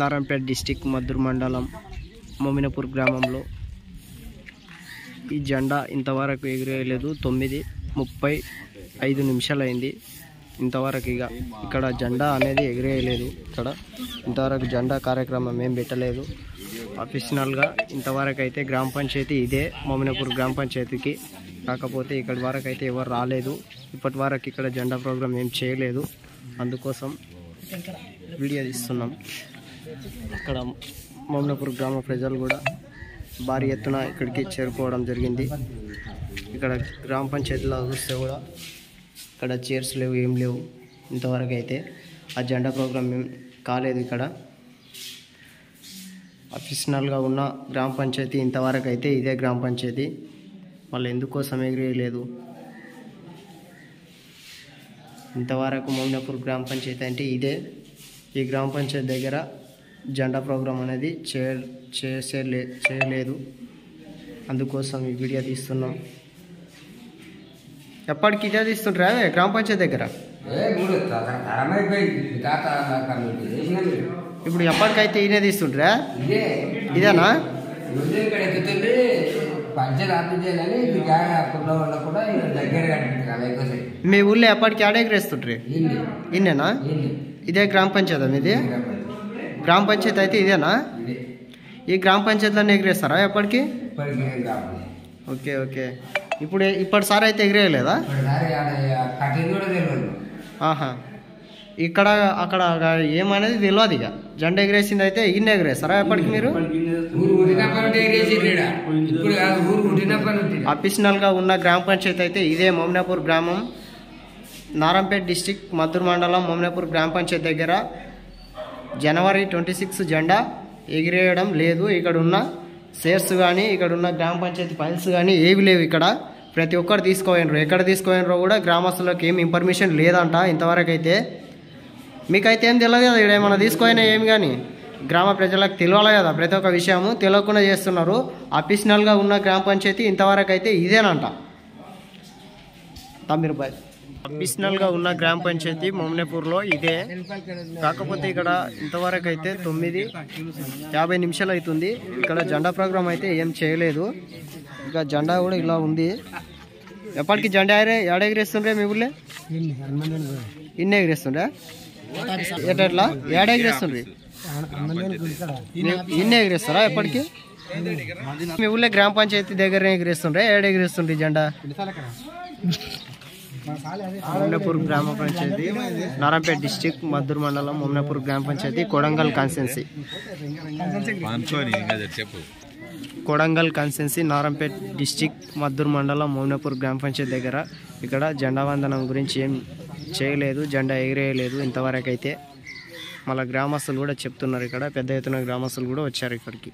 Narayanpet district Maddur మండలం మోమినపూర్ గ్రామంలో ఈ జెండా ఇంతవరకు ఎగిరేయలేదు. 9:35 అయింది. ఇంతవరకు ఇక్కడ జెండా అనేది ఎగిరేయలేదు. ఇక్కడ ఇంతవరకు జెండా కార్యక్రమం ఏం పెట్టలేదు. అఫీషనల్గా ఇంతవరకు అయితే గ్రామ పంచాయతీ ఇదే మోమినపూర్ గ్రామ పంచాయతీకి. కాకపోతే ఇక్కడి వరకు అయితే ఎవరు రాలేదు. ఇప్పటి వరకు ఇక్కడ జెండా ప్రోగ్రాం ఏం చేయలేదు. అందుకోసం వీడియో తీస్తున్నాం. ఇక్కడ మోమినపూర్ గ్రామ ప్రజలు కూడా భారీ ఎత్తున ఇక్కడికి చేరుకోవడం జరిగింది. ఇక్కడ గ్రామ పంచాయతీలో చూస్తే కూడా ఇక్కడ చైర్స్ లేవు, ఏం లేవు. ఇంతవరకు అయితే ఆ జెండా ప్రోగ్రాం ఏం కాలేదు. ఇక్కడ అఫీషనల్గా ఉన్న గ్రామ పంచాయతీ ఇంతవరకు అయితే ఇదే గ్రామ పంచాయతీ. వాళ్ళు ఎందుకోసం ఎగిరేయలేదు. ఇంతవరకు మోమినపూర్ గ్రామ పంచాయతీ అంటే ఇదే. ఈ గ్రామ పంచాయతీ దగ్గర జెండా ప్రోగ్రాం అనేది చేయలేదు. అందుకోసం ఈ వీడియో తీస్తున్నాం. ఎప్పటికి ఇదే తీస్తుంటారా గ్రామ పంచాయతీ దగ్గర? ఇప్పుడు ఎప్పటికైతే ఇదే తీస్తుంటారా? ఇదేనా? మీ ఊళ్ళో ఎప్పటికి ఆడ ఎగరేస్తుంటారు? ఇన్నేనా? ఇదే గ్రామ పంచాయతీ మీది? గ్రామ పంచాయతీ అయితే ఇదేనా? ఈ గ్రామ పంచాయతీలో ఎగిరేస్తారా ఎప్పటికి? Okay okay. ఇప్పటిసారి అయితే ఎగిరేయలేదా? ఆహా. ఇక్కడ అక్కడ ఏమనేది తెలియదు. ఇక జెండా ఎగిరేసింది అయితే ఇన్ని ఎగిరేస్తారా ఎప్పటికి మీరు? అఫీషనల్గా ఉన్న గ్రామ పంచాయతీ అయితే ఇదే మోమినపూర్ గ్రామం, నారాయణపేట డిస్టిక్ మద్దూరు మండలం మోమినపూర్ గ్రామ పంచాయతీ దగ్గర జనవరి 26 జెండా ఎగిరేయడం లేదు. ఇక్కడ ఉన్న షేర్స్ కానీ ఇక్కడ ఉన్న గ్రామ పంచాయతీ ఫైల్స్ కానీ ఏవి లేవు. ఇక్కడ ప్రతి ఒక్కరు తీసుకోయినరు. ఎక్కడ తీసుకోయినరో కూడా గ్రామస్తులకు ఏమి ఇన్ఫర్మేషన్ లేదంట ఇంతవరకు అయితే. మీకైతే ఏం తెలియదు కదా ఇక్కడ ఏమైనా తీసుకోయినా ఏమి కానీ. గ్రామ ప్రజలకు తెలియాలి కదా ప్రతి ఒక్క విషయము. తెలియకుండా చేస్తున్నారు. అఫీషనల్గా ఉన్న గ్రామ పంచాయతీ ఇంతవరకు అయితే ఇదేనంట. తమ్మిరుబాయ్ అఫీషనల్గా ఉన్న గ్రామ పంచాయతీ మోమినపూర్లో ఇదే. కాకపోతే ఇక్కడ ఇంతవరకు అయితే 9:50 అవుతుంది. ఇక్కడ జెండా ప్రోగ్రాం అయితే ఏం చేయలేదు. ఇక జెండా కూడా ఇలా ఉంది. ఎప్పటికి జెండా ఏడ ఎగిరేస్తుండ్రే మీ ఊళ్ళో? ఇన్ని ఎగిరేస్తుండ్రా? ఎట్లా ఏడ ఎగిరేస్తుండ్రి? ఇన్ని ఎగిరేస్తారా ఎప్పటికి? మీ ఊళ్ళో గ్రామ పంచాయతీ దగ్గర ఎగిరేస్తుండ్రా? ఏడ ఎగిరేస్తుండ్రి జెండా? మోమినపూర్ గ్రామ పంచాయతీ నారాయణపేట డిస్టిక్ మద్దూరు మండలం మోమినపూర్ గ్రామ పంచాయతీ కొడంగల్ కాన్స్టెన్సీ నారాయణపేట డిస్టిక్ మద్దూరు మండలం మోమినపూర్ గ్రామ పంచాయతీ దగ్గర ఇక్కడ జెండా వందనం గురించి ఏం చేయలేదు. జెండా ఎగిరేయలేదు ఇంతవరకు అయితే. మళ్ళీ గ్రామస్తులు కూడా చెప్తున్నారు. ఇక్కడ పెద్ద ఎత్తున గ్రామస్తులు కూడా వచ్చారు ఇక్కడికి.